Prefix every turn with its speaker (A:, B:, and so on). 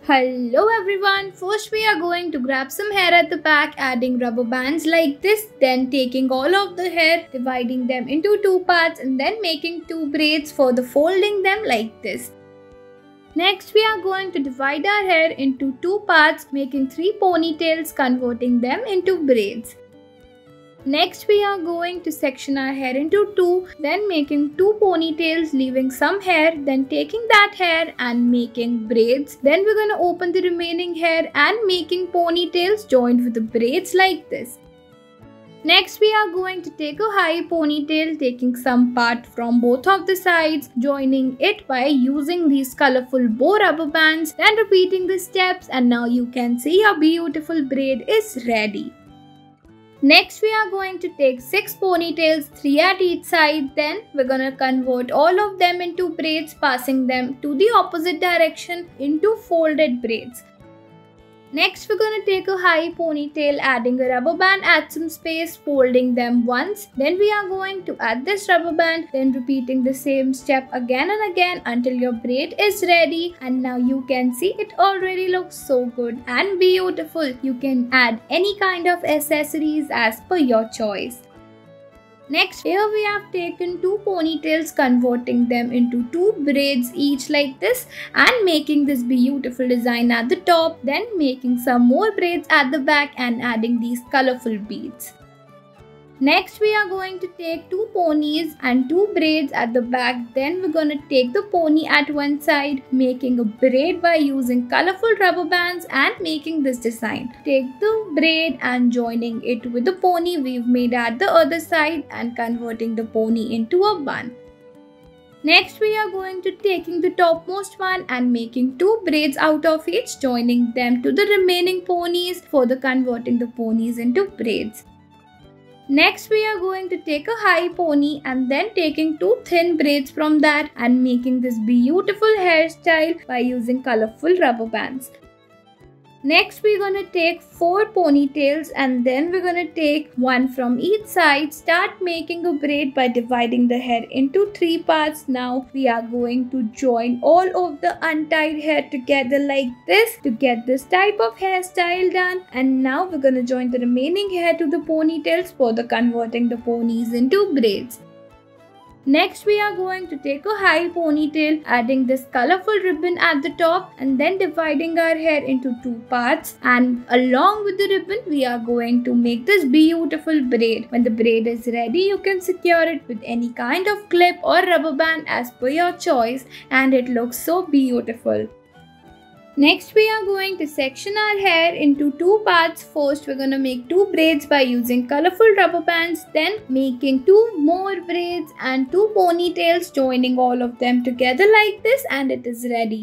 A: Hello everyone, first we are going to grab some hair at the back, adding rubber bands like this, then taking all of the hair, dividing them into two parts and then making two braids for the folding them like this. Next we are going to divide our hair into two parts, making three ponytails, converting them into braids. Next we are going to section our hair into two, then making two ponytails, leaving some hair, then taking that hair and making braids. Then we're going to open the remaining hair and making ponytails joined with the braids like this. Next we are going to take a high ponytail, taking some part from both of the sides, joining it by using these colorful bow rubber bands, then repeating the steps, and now you can see our beautiful braid is ready. Next we are going to take 6 ponytails, 3 at each side, then we're gonna convert all of them into braids, passing them to the opposite direction into folded braids. Next we're gonna take a high ponytail, adding a rubber band at some space, folding them once. Then we are going to add this rubber band, then repeating the same step again and again until your braid is ready. And now you can see it already looks so good and beautiful. You can add any kind of accessories as per your choice. Next, here we have taken 2 ponytails, converting them into 2 braids each like this and making this beautiful design at the top, then making some more braids at the back and adding these colorful beads. Next, we are going to take 2 ponies and 2 braids at the back. Then we're going to take the pony at one side, making a braid by using colorful rubber bands and making this design. Take the braid and joining it with the pony we've made at the other side and converting the pony into a bun. Next, we are going to taking the topmost one and making 2 braids out of each, joining them to the remaining ponies for the converting the ponies into braids. Next, we are going to take a high pony and then taking 2 thin braids from that and making this beautiful hairstyle by using colorful rubber bands. Next, we're going to take 4 ponytails and then we're going to take 1 from each side. Start making a braid by dividing the hair into 3 parts. Now we are going to join all of the untied hair together like this to get this type of hairstyle done. And now we're going to join the remaining hair to the ponytails for the converting the ponies into braids. Next, we are going to take a high ponytail, adding this colorful ribbon at the top and then dividing our hair into 2 parts, and along with the ribbon we are going to make this beautiful braid. When the braid is ready, you can secure it with any kind of clip or rubber band as per your choice, and it looks so beautiful. Next, we are going to section our hair into 2 parts. First, we're going to make 2 braids by using colorful rubber bands, then making 2 more braids and 2 ponytails, joining all of them together like this, and it is ready.